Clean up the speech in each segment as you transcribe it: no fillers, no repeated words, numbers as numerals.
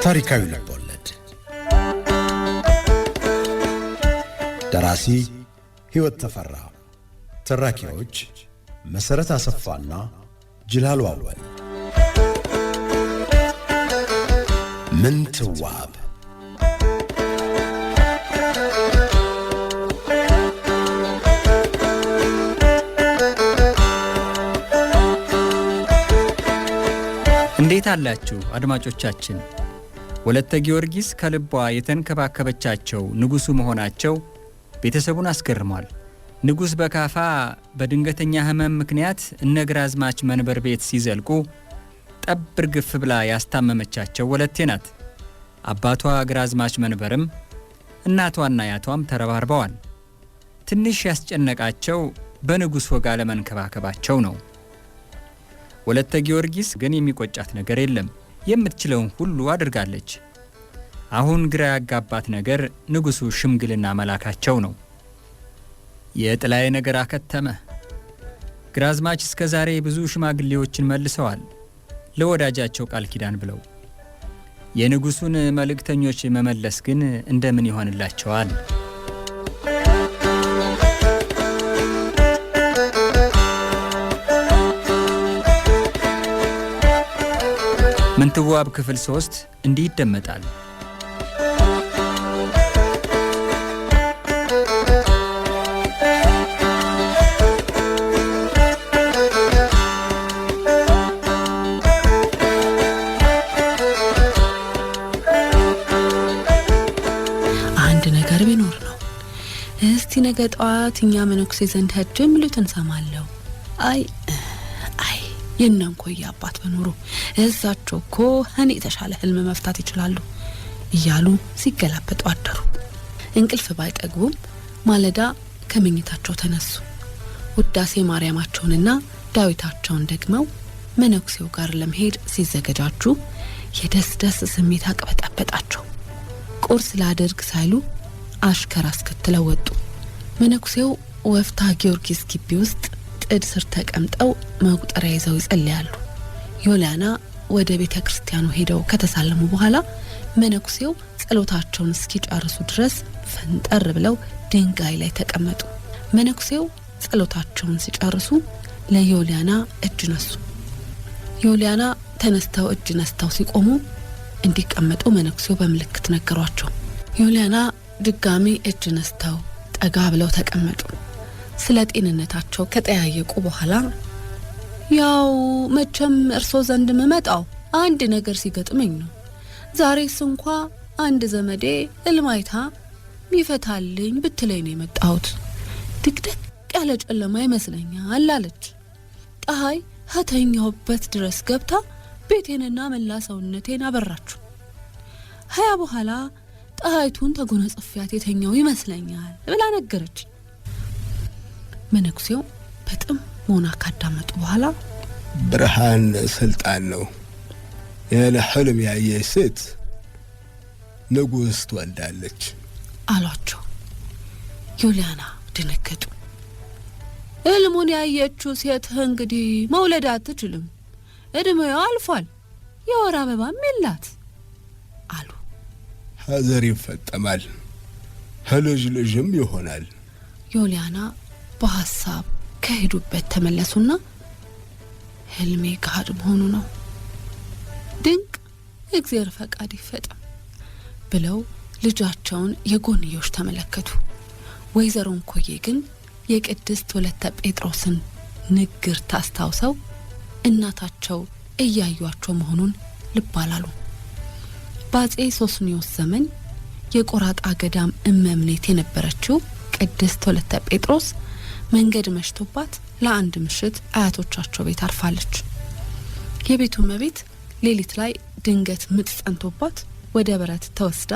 ታሪካዊ ልቦለድ ደራሲ ሕይወት ተፈራ ተራኪዎች መሰረት አሰፋና ጅላሉ አወል ምንትዋብ እንዴት አላችሁ አድማጮቻችን? ወለተ ጊዮርጊስ ከልቧ የተንከባከበቻቸው ንጉሱ መሆናቸው ቤተሰቡን አስገርሟል። ንጉስ በካፋ በድንገተኛ ህመም ምክንያት እነግራዝማች መንበር ቤት ሲዘልቁ ጠብር ግፍ ብላ ያስታመመቻቸው ወለቴ ናት። አባቷ ግራዝማች መንበርም እናቷና አያቷም ተረባርበዋል። ትንሽ ያስጨነቃቸው በንጉስ ወጋ ለመንከባከባቸው ነው። ወለተ ጊዮርጊስ ግን የሚቆጫት ነገር የለም። የምትችለውን ሁሉ አድርጋለች። አሁን ግራ ያጋባት ነገር ንጉሱ ሽምግልና መላካቸው ነው። የጥላይ ነገር አከተመ። ግራዝማች እስከ ዛሬ ብዙ ሽማግሌዎችን መልሰዋል ለወዳጃቸው ቃል ኪዳን ብለው። የንጉሱን መልእክተኞች መመለስ ግን እንደምን ይሆንላቸዋል? ምንትዋብ ክፍል 3 እንዲህ ይደመጣል። አንድ ነገር ቢኖር ነው። እስቲ ነገ ጠዋት እኛ መነኩሴ ዘንድ ሄጄ የሚሉትን ሰማለሁ። አይ የነንኮይ አባት በኖሩ እዛቸው እኮ እኔ የተሻለ ህልም መፍታት ይችላሉ እያሉ ሲገላበጡ አደሩ። እንቅልፍ ባይጠግቡም ማለዳ ከመኝታቸው ተነሱ። ውዳሴ ማርያማቸውንና ዳዊታቸውን ደግመው መነኩሴው ጋር ለመሄድ ሲዘገጃጁ የደስደስ ስሜት አቅበጠበጣቸው። ቁርስ ላድርግ ሳይሉ አሽከር አስከትለው ወጡ። መነኩሴው ወፍታ ጊዮርጊስ ግቢ ውስጥ ጥድ ስር ተቀምጠው መቁጠሪያ ይዘው ይጸልያሉ። ዮልያና ወደ ቤተ ክርስቲያኑ ሄደው ከተሳለሙ በኋላ መነኩሴው ጸሎታቸውን እስኪጨርሱ ድረስ ፈንጠር ብለው ድንጋይ ላይ ተቀመጡ። መነኩሴው ጸሎታቸውን ሲጨርሱ ለዮልያና እጅ ነሱ። ዮልያና ተነስተው እጅ ነስተው ሲቆሙ እንዲቀመጡ መነኩሴው በምልክት ነገሯቸው። ዮልያና ድጋሚ እጅ ነስተው ጠጋ ብለው ተቀመጡ። ስለ ጤንነታቸው ከጠያየቁ በኋላ ያው መቼም እርሶ ዘንድ መመጣው አንድ ነገር ሲገጥመኝ ነው። ዛሬስ እንኳ አንድ ዘመዴ እልማይታ ሚፈታልኝ ብትለኝ ነው የመጣሁት። ድቅድቅ ያለ ጨለማ ይመስለኛል አለች። ፀሐይ ከተኛሁበት ድረስ ገብታ ቤቴንና መላ ሰውነቴን አበራችሁ። ሀያ በኋላ ፀሐይቱን ተጎነጽፊያት የተኛው ይመስለኛል ብላ ነገረች። መነኩሴው በጥሞና ካዳመጡ በኋላ ብርሃን ስልጣን ነው፣ የህልም ያየች ሴት ንጉስ ትወልዳለች አሏቸው። ዮልያና ደነገጡ። ህልሙን ያየችው ሴት እንግዲህ መውለድ አትችልም፣ እድሜዋ አልፏል፣ የወር አበባም የላት አሉ። ሀዘር ይፈጠማል፣ ልጅ ልጅም ይሆናል። ዮልያና በሐሳብ ከሄዱበት ተመለሱና ህልሜ ጋር መሆኑ ነው፣ ድንቅ እግዚአብሔር ፈቃድ ይፈጸም ብለው ልጃቸውን የጎንዮሽ ተመለከቱ። ወይዘሮ እንኮዬ ግን የቅድስት ወለተ ጴጥሮስን ንግር ታስታውሰው እናታቸው እያዩአቸው መሆኑን ልብ አላሉ። በአፄ ሶስኒዮስ ዘመን የቆራጣ ገዳም እመምኔት የነበረችው ቅድስት ወለተ ጴጥሮስ መንገድ መሽቶባት ለአንድ ምሽት አያቶቻቸው ቤት አርፋለች። የቤቱ እመቤት ሌሊት ላይ ድንገት ምጥ ጸንቶባት ወደ በረት ተወስዳ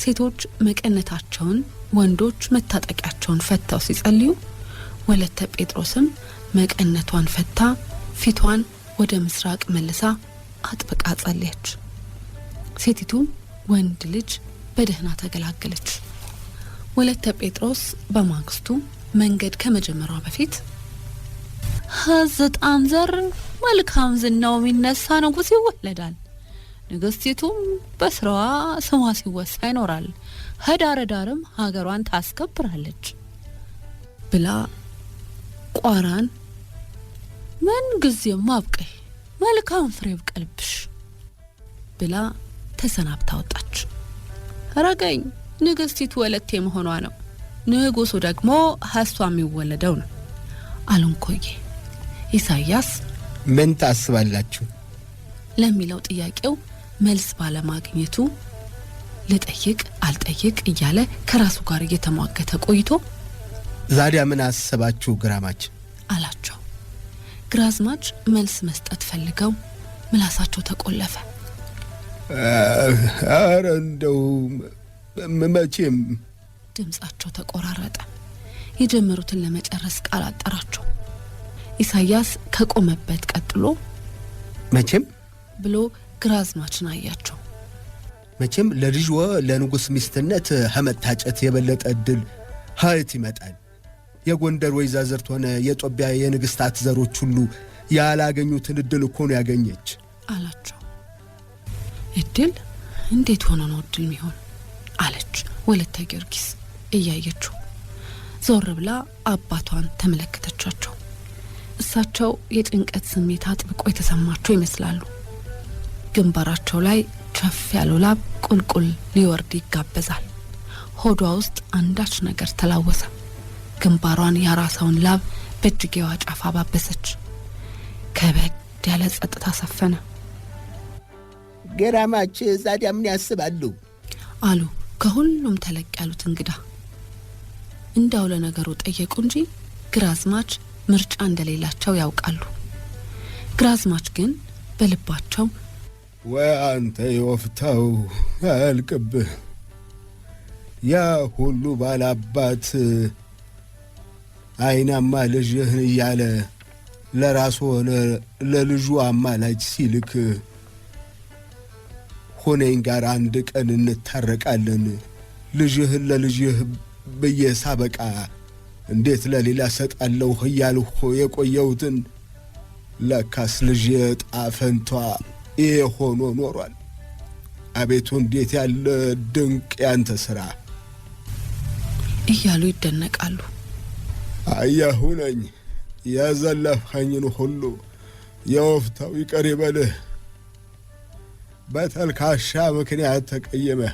ሴቶች መቀነታቸውን ወንዶች መታጠቂያቸውን ፈተው ሲጸልዩ ወለተ ጴጥሮስም መቀነቷን ፈታ ፊቷን ወደ ምስራቅ መልሳ አጥብቃ ጸለየች። ሴቲቱ ወንድ ልጅ በደህና ተገላገለች። ወለተ ጴጥሮስ በማግስቱ መንገድ ከመጀመሯ በፊት ሀዘጣን ዘር መልካም ዝናው የሚነሳ ንጉስ ይወለዳል ንግስቲቱም በስራዋ ስሟ ሲወሳ ይኖራል፣ ህዳር ዳርም ሀገሯን ታስከብራለች ብላ ቋራን ምን ጊዜም አብቀይ መልካም ፍሬ ይብቀልብሽ ብላ ተሰናብታ ወጣች። ረገኝ ንግስቲቱ ወለቴ መሆኗ ነው፣ ንጉሱ ደግሞ ሀሷ የሚወለደው ነው አሉንኮዬ። ኢሳያስ ምን ታስባላችሁ ለሚለው ጥያቄው መልስ ባለማግኘቱ ልጠይቅ አልጠይቅ እያለ ከራሱ ጋር እየተሟገተ ቆይቶ ዛዲያ ምን አሰባችሁ ግራማች አላቸው። ግራዝማች መልስ መስጠት ፈልገው ምላሳቸው ተቆለፈ። ኧረ እንደው መቼም ድምጻቸው ተቆራረጠ። የጀመሩትን ለመጨረስ ቃል አጠራቸው። ኢሳያስ ከቆመበት ቀጥሎ መቼም ብሎ ግራዝማችን አያቸው። መቼም ለልጅዎ ለንጉስ ሚስትነት ከመታጨት የበለጠ እድል ሀይት ይመጣል። የጎንደር ወይዛዝርት ሆነ የጦቢያ የንግስታት ዘሮች ሁሉ ያላገኙትን እድል እኮ ነው ያገኘች አላቸው። እድል እንዴት ሆኖ ነው እድል የሚሆን አለች ወለተ ጊዮርጊስ እያየችው። ዞር ብላ አባቷን ተመለከተቻቸው። እሳቸው የጭንቀት ስሜት አጥብቆ የተሰማቸው ይመስላሉ። ግንባራቸው ላይ ከፍ ያለው ላብ ቁልቁል ሊወርድ ይጋበዛል። ሆዷ ውስጥ አንዳች ነገር ተላወሰ። ግንባሯን ያራሰውን ላብ በእጅጌዋ ጫፍ አባበሰች። ከበድ ያለ ጸጥታ ሰፈነ። ግራማች ዛዲያ ምን ያስባሉ አሉ ከሁሉም ተለቅ ያሉት እንግዳ። እንዳው ለነገሩ ጠየቁ እንጂ ግራዝማች ምርጫ እንደሌላቸው ያውቃሉ። ግራዝማች ግን በልባቸው ወይ አንተ የወፍታው አልቅብህ ያ ሁሉ ባላባት አይናማ ልጅህን እያለ ለራሱ ሆነ ለልጁ አማላጅ ሲልክ ሆነኝ ጋር አንድ ቀን እንታረቃለን ልጅህን ለልጅህ በየሳበቃ እንዴት ለሌላ ሰጣለሁ እያልሁ የቆየሁትን ለካስ ልጅ ጣፈንቷ ሆኖ ኖሯል። አቤቱ እንዴት ያለ ድንቅ ያንተ ሥራ እያሉ ይደነቃሉ። አያሁነኝ ያዘለፍኸኝን ሁሉ የወፍታው ይቀር ይበልህ። በተልካሻ ምክንያት ተቀየመህ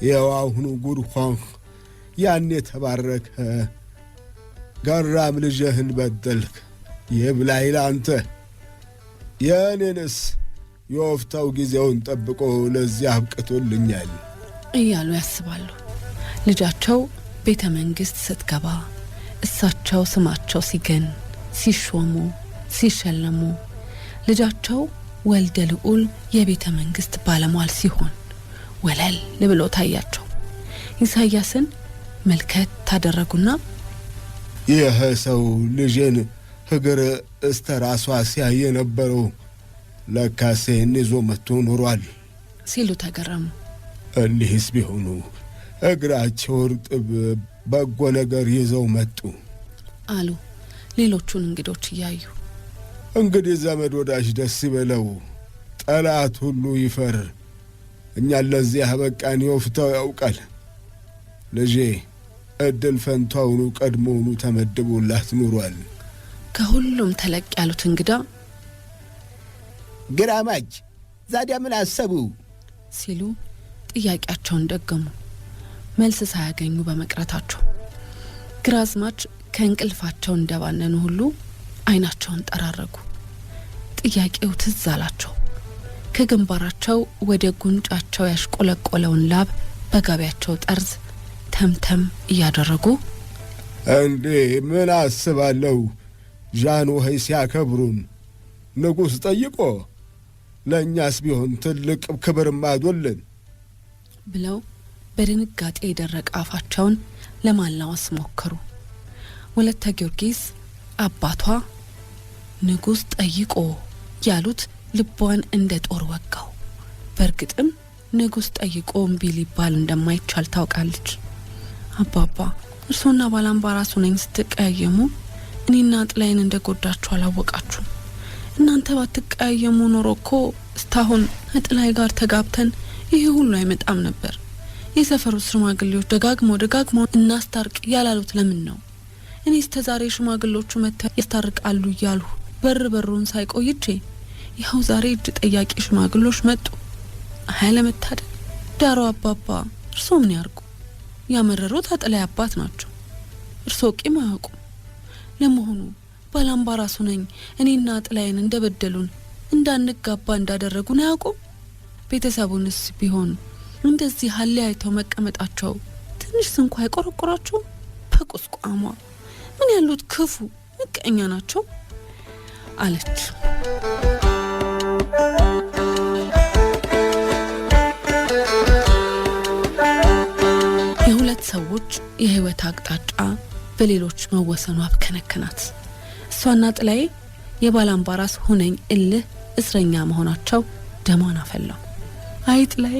የዋሁኑ ጉድ ሆንህ። ያን የተባረከ ገራም ልጅህን በደልክ። ይብላኝ ላንተ። የእኔንስ የወፍታው ጊዜውን ጠብቆ ለዚህ አብቅቶልኛል እያሉ ያስባሉ። ልጃቸው ቤተ መንግስት ስትገባ እሳቸው ስማቸው ሲገን ሲሾሙ ሲሸለሙ ልጃቸው ወልደ ልዑል የቤተ መንግስት ባለሟል ሲሆን ወለል ብሎ ታያቸው። ኢሳያስን መልከት ታደረጉና ይህ ሰው ልጄን እግር እስተ ራሷ ሲያየ ነበረው ለካሴን ይዞ መጥቶ ኖሯል ሲሉ ተገረሙ። እኒህስ ቢሆኑ እግራቸው እርጥብ በጎ ነገር ይዘው መጡ አሉ ሌሎቹን እንግዶች እያዩ። እንግዲህ ዘመድ ወዳጅ ደስ ይበለው፣ ጠላት ሁሉ ይፈር። እኛ ለዚህ አበቃን የወፍታው ያውቃል። ልጄ እድል ፈንታውኑ ቀድሞውኑ ተመድቦላት ኑሯል። ከሁሉም ተለቅ ያሉት እንግዳ ግራማች ዛዲያ ምን አሰቡ ሲሉ ጥያቄያቸውን ደገሙ። መልስ ሳያገኙ በመቅረታቸው ግራዝማች ከእንቅልፋቸው እንደባነኑ ሁሉ አይናቸውን ጠራረጉ። ጥያቄው ትዝ አላቸው። ከግንባራቸው ወደ ጉንጫቸው ያሽቆለቆለውን ላብ በጋቢያቸው ጠርዝ ተምተም እያደረጉ እንዴ ምን አስባለሁ ጃንሆይ ሲያከብሩን ንጉሥ ጠይቆ ለእኛስ ቢሆን ትልቅ ክብር ማዶልን ብለው በድንጋጤ የደረቀ አፋቸውን ለማላወስ ሞከሩ። ወለተ ጊዮርጊስ አባቷ ንጉሥ ጠይቆ ያሉት ልቧን እንደ ጦር ወጋው። በእርግጥም ንጉሥ ጠይቆ እምቢ ሊባል እንደማይቻል ታውቃለች። አባባ እርሶና ባላምባራሱ ነኝ ስትቀያየሙ እኔና ጥላዬን እንደጎዳችሁ አላወቃችሁም። እናንተ ባትቀያየሙ ኖሮ እኮ እስካሁን ከጥላይ ጋር ተጋብተን ይሄ ሁሉ አይመጣም ነበር። የሰፈሩ ሽማግሌዎች ደጋግመው እናስታርቅ ያላሉት ለምን ነው? እኔ እስከዛሬ ሽማግሌዎቹ መጥተው ያስታርቃሉ እያሉ በሩን ሳይቆይቼ ይኸው ዛሬ እጅ ጠያቂ ሽማግሌዎች መጡ። ለመታደል ዳሮ አባባ እርሶ ምን ያርጉ? ያመረሩት አጥላይ አባት ናቸው። እርሶ ቂም አያውቁም። ለመሆኑ ባላምባራሱ ነኝ እኔና አጥላይን እንደበደሉን እንዳንጋባ እንዳደረጉን አያውቁም? ቤተሰቡንስ ቢሆን እንደዚህ አለያይተው መቀመጣቸው ትንሽ እንኳ አይቆረቆራቸውም? በቁስቋሟ ምን ያሉት ክፉ ምቀኛ ናቸው አለች። የሁለት ሰዎች የህይወት አቅጣጫ በሌሎች መወሰኑ አብከነከናት። እሷና ጥላይ የባላምባራስ ሁነኝ እልህ እስረኛ መሆናቸው ደሟን አፈላው። አይ ጥላይ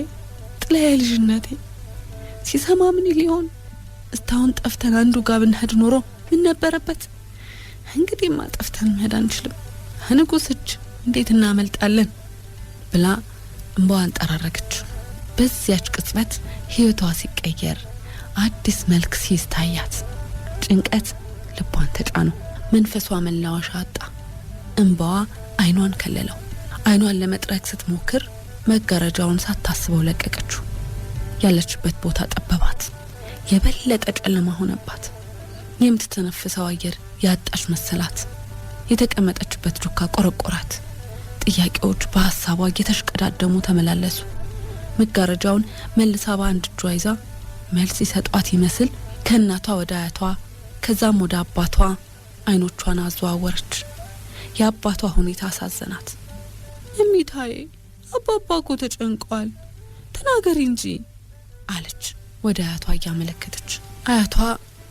ልጅነቴ ሲሰማ ምን ሊሆን? እስታሁን ጠፍተን አንዱ ጋር ብንሄድ ኖሮ ምን ነበረበት? እንግዲህ ማጠፍተን መሄድ አንችልም። ንጉስ እጅ እንዴት እናመልጣለን ብላ እንባዋን ጠራረገች። በዚያች ቅጽበት ህይወቷ ሲቀየር አዲስ መልክ ሲታያት ጭንቀት ልቧን ተጫነው። መንፈሷ መላወሻ አጣ። እንባዋ አይኗን ከለለው። አይኗን ለመጥረግ ስትሞክር መጋረጃውን ሳታስበው ለቀቀችው። ያለችበት ቦታ ጠበባት። የበለጠ ጨለማ ሆነባት። የምትተነፍሰው አየር ያጣች መሰላት። የተቀመጠችበት ዱካ ቆረቆራት። ጥያቄዎች በሐሳቧ እየተሽቀዳደሙ ተመላለሱ። መጋረጃውን መልሳ በአንድ እጇ ይዛ መልስ ይሰጧት ይመስል ከእናቷ ወደ አያቷ ከዛም ወደ አባቷ አይኖቿን አዘዋወረች። የአባቷ ሁኔታ አሳዘናት። እሚታዬ አባባ እኮ ተጨንቋል፣ ተናገሪ እንጂ አለች ወደ አያቷ እያመለከተች። አያቷ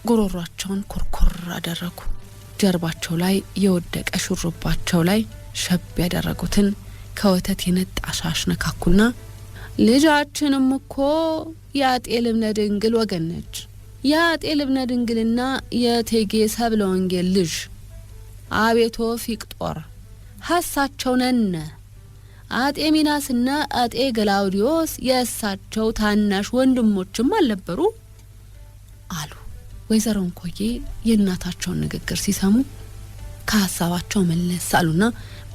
ጉሮሯቸውን ኮርኮር አደረጉ። ጀርባቸው ላይ የወደቀ ሹሩባቸው ላይ ሸብ ያደረጉትን ከወተት የነጣ ሻሽ ነካኩና ልጃችንም እኮ የአጤ ልብነ ድንግል ወገን ነች። የአጤ ልብነ ድንግልና የእቴጌ ሰብለ ወንጌል ልጅ አቤቶ ፊቅጦር ሀሳቸው ነነ። አጤ ሚናስና አጤ ገላውዲዮስ የእሳቸው ታናሽ ወንድሞችም አልነበሩ አሉ። ወይዘሮ እንኮዬ የእናታቸውን ንግግር ሲሰሙ ከሀሳባቸው መለስ አሉና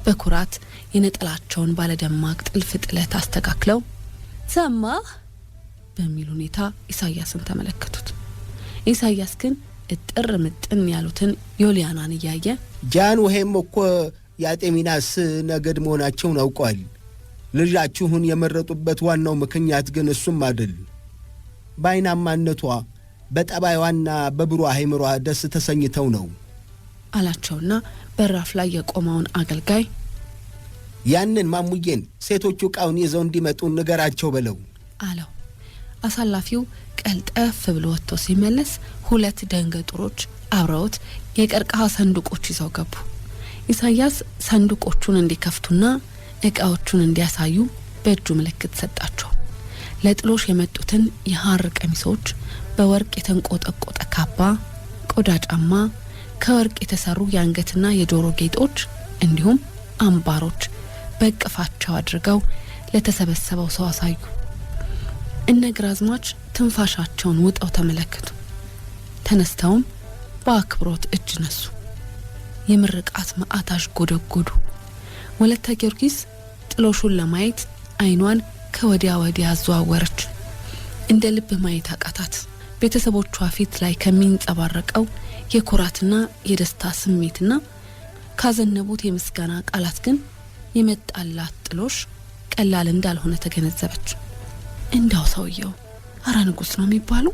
በኩራት የነጠላቸውን ባለደማቅ ጥልፍ ጥለት አስተካክለው ሰማህ በሚል ሁኔታ ኢሳያስን ተመለከቱት። ኢሳያስ ግን እጥር ምጥን ያሉትን ዮልያናን እያየ ጃን ወሄም እኮ የአጤ ሚናስ ነገድ መሆናቸውን አውቀዋል። ልጃችሁን የመረጡበት ዋናው ምክንያት ግን እሱም አይደል። በአይናማነቷ በጠባይዋና በብሩህ አይምሯ ደስ ተሰኝተው ነው አላቸውና በራፍ ላይ የቆመውን አገልጋይ ያንን ማሙዬን ሴቶቹ ዕቃውን ይዘው እንዲመጡ ንገራቸው በለው አለው። አሳላፊው ቀልጠፍ ብሎ ወጥቶ ሲመለስ ሁለት ደንገጡሮች አብረውት የቀርቀሃ ሰንዱቆች ይዘው ገቡ። ኢሳያስ ሰንዱቆቹን እንዲከፍቱና ዕቃዎቹን እንዲያሳዩ በእጁ ምልክት ሰጣቸው። ለጥሎሽ የመጡትን የሐር ቀሚሶች፣ በወርቅ የተንቆጠቆጠ ካባ፣ ቆዳ ጫማ፣ ከወርቅ የተሰሩ የአንገትና የጆሮ ጌጦች እንዲሁም አምባሮች በእቅፋቸው አድርገው ለተሰበሰበው ሰው አሳዩ። እነግራዝማች ትንፋሻቸውን ውጠው ተመለከቱ። ተነስተውም በአክብሮት እጅ ነሱ። የምርቃት ማዕታሽ ጎደጎዱ። ወለተ ጊዮርጊስ ጥሎሹን ለማየት አይኗን ከወዲያ ወዲያ አዘዋወረች። እንደ ልብ ማየት አቃታት። ቤተሰቦቿ ፊት ላይ ከሚንጸባረቀው የኩራትና የደስታ ስሜትና ካዘነቡት የምስጋና ቃላት ግን የመጣላት ጥሎሽ ቀላል እንዳልሆነ ተገነዘበች። እንዳው ሰውየው አራ ንጉስ ነው የሚባሉ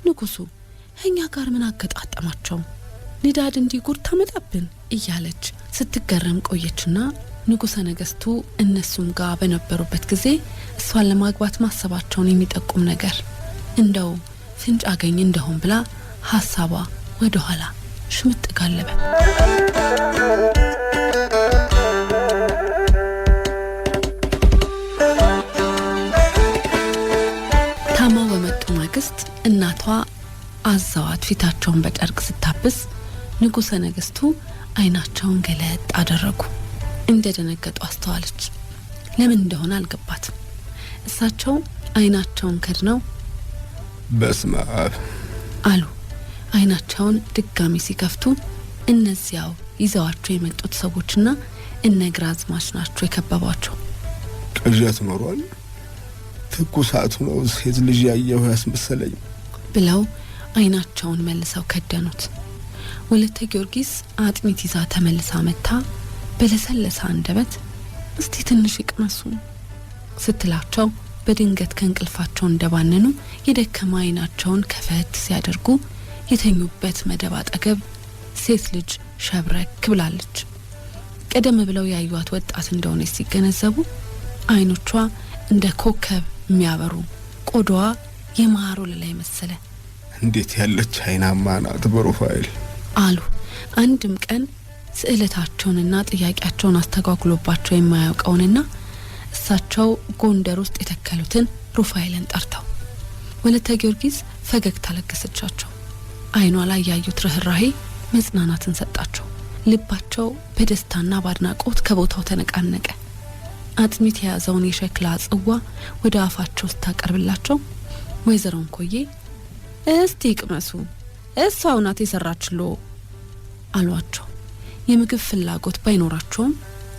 ንጉሱ እኛ ጋር ምን አገጣጣማቸው? ንዳድ እንዲጉር ተመጣብን እያለች ስትገረም ቆየችና ንጉሰ ነገስቱ እነሱም ጋር በነበሩበት ጊዜ እሷን ለማግባት ማሰባቸውን የሚጠቁም ነገር እንደው ፍንጭ አገኝ እንደሆን ብላ ሐሳቧ ወደ ኋላ ሽምጥ ጋለበ። ታማው በመጡ ማግስት እናቷ አዛዋት ፊታቸውን በጨርቅ ስታብስ ንጉሰ ነገስቱ አይናቸውን ገለጥ አደረጉ። እንደደነገጡ አስተዋለች። ለምን እንደሆነ አልገባትም። እሳቸው አይናቸውን ከድነው በስመ አብ አሉ። አይናቸውን ድጋሚ ሲከፍቱ እነዚያው ይዘዋቸው የመጡት ሰዎችና እነግራዝማች ናቸው የከበቧቸው። ቅዠት ኖሯል፣ ትኩሳቱ ነው ሴት ልጅ ያየው ያስመሰለኝ ብለው አይናቸውን መልሰው ከደኑት። ወለተ ጊዮርጊስ አጥሚት ይዛ ተመልሳ መታ በለሰለሰ አንደበት እስቲ ትንሽ ይቅመሱ ስትላቸው በድንገት ከእንቅልፋቸው እንደባነኑ የደከማ አይናቸውን ከፈት ሲያደርጉ የተኙበት መደብ አጠገብ ሴት ልጅ ሸብረክ ብላለች። ቀደም ብለው ያዩት ወጣት እንደሆነች ሲገነዘቡ አይኖቿ እንደ ኮከብ የሚያበሩ፣ ቆዳዋ የማሩ ላይ መሰለ። እንዴት ያለች አይናማ ናት በሩፋኤል አሉ። አንድም ቀን ስዕለታቸውንና ጥያቄያቸውን አስተጓጉሎባቸው የማያውቀውንና እሳቸው ጎንደር ውስጥ የተከሉትን ሩፋኤልን ጠርተው ወለተ ጊዮርጊስ ፈገግታ ለገሰቻቸው። አይኗ ላይ ያዩት ርህራሄ መጽናናትን ሰጣቸው። ልባቸው በደስታና ባድናቆት ከቦታው ተነቃነቀ። አጥሚት የያዘውን የሸክላ ጽዋ ወደ አፋቸው ስታቀርብላቸው ወይዘሮ እንኮዬ እስቲ ይቅመሱ፣ እሷው ናት የሰራችሎ አሏቸው። የምግብ ፍላጎት ባይኖራቸውም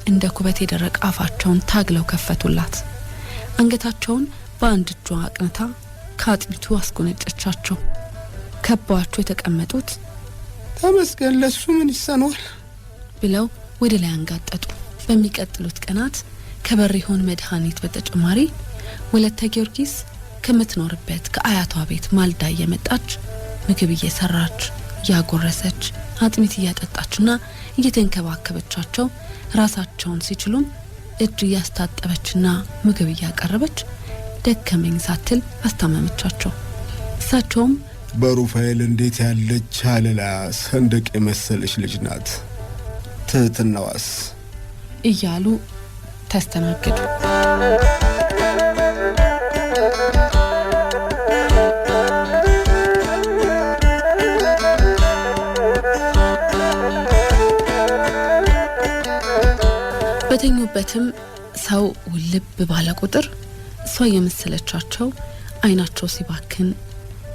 እንደ ኩበት የደረቀ አፋቸውን ታግለው ከፈቱላት። አንገታቸውን በአንድ እጇ አቅንታ ከአጥሚቱ አስጎነጨቻቸው። ከበዋቸው የተቀመጡት ተመስገን ለሱ ምን ይሳነዋል ብለው ወደ ላይ አንጋጠጡ። በሚቀጥሉት ቀናት ከበሪሆን መድኃኒት በተጨማሪ ወለተ ጊዮርጊስ ከምትኖርበት ከአያቷ ቤት ማልዳ እየመጣች ምግብ እየሰራች ያጎረሰች አጥሚት እያጠጣችና እየተንከባከበቻቸው ራሳቸውን ሲችሉም እጅ እያስታጠበችና ምግብ እያቀረበች ደከመኝ ሳትል አስታመመቻቸው። እሳቸውም በሩፋኤል እንዴት ያለች አለላ ሰንደቅ የመሰለች ልጅ ናት፣ ትህትናዋስ እያሉ ተስተናገዱ። በተኙበትም ሰው ውልብ ባለ ቁጥር እሷ የመሰለቻቸው አይናቸው ሲባክን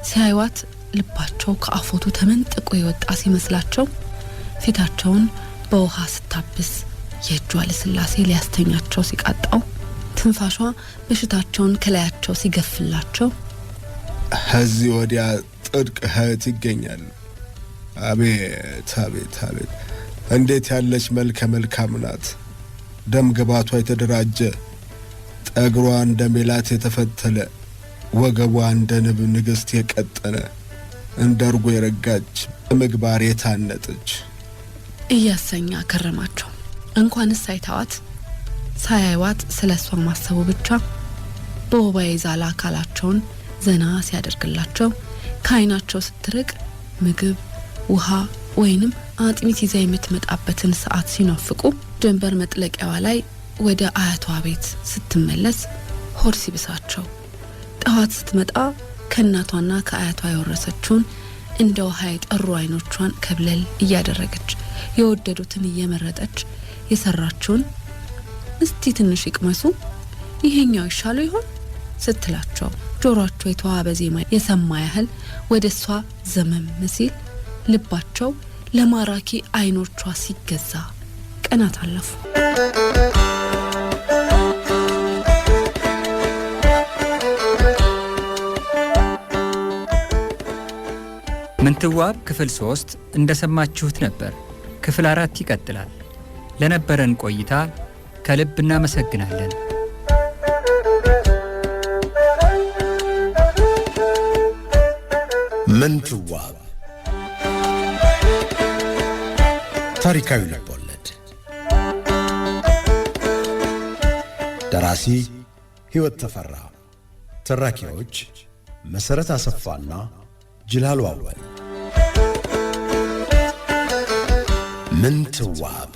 ሲያዩት ልባቸው ከአፎቱ ተመንጥቆ የወጣ ሲመስላቸው ፊታቸውን በውሃ ስታብስ የእጇ ለስላሴ ሊያስተኛቸው ሲቃጣው ትንፋሿ በሽታቸውን ከላያቸው ሲገፍላቸው ከዚህ ወዲያ ጥድቅ ህይወት ይገኛል። አቤት አቤት አቤት እንዴት ያለች መልከ መልካም ናት! ደም ግባቷ የተደራጀ፣ ጠግሯ እንደ ሜላት የተፈተለ፣ ወገቧ እንደ ንብ ንግስት የቀጠነ፣ እንደ እርጎ የረጋች፣ በምግባር የታነጠች እያሰኛ ከረማቸው። እንኳንስ ሳይታዋት ሳያዩት ስለሷ ማሰቡ ብቻ በወባ የዛለ አካላቸውን ዘና ሲያደርግላቸው ከአይናቸው ስትርቅ ምግብ፣ ውሃ ወይንም አጥሚት ይዛ የምትመጣበትን ሰዓት ሲናፍቁ ጀንበር መጥለቂያዋ ላይ ወደ አያቷ ቤት ስትመለስ ሆድ ሲብሳቸው ጠዋት ስትመጣ ከእናቷና ከአያቷ የወረሰችውን እንደ ውሃ የጠሩ አይኖቿን ከብለል እያደረገች የወደዱትን እየመረጠች የሰራችውን እስቲ ትንሽ ይቅመሱ ይሄኛው ይሻሉ ይሆን ስትላቸው ጆሮአቸው የተዋበ ዜማ የሰማ ያህል ወደሷ ዘመም ሲል ልባቸው ለማራኪ አይኖቿ ሲገዛ ቀናት አለፉ። ምንትዋብ ክፍል 3 እንደሰማችሁት ነበር። ክፍል 4 ይቀጥላል። ለነበረን ቆይታ ከልብ እናመሰግናለን። ምንትዋብ ታሪካዊ ልቦለድ ደራሲ ሕይወት ተፈራ፣ ተራኪዎች መሰረት አሰፋና ጅላሉ አወል። ምንትዋብ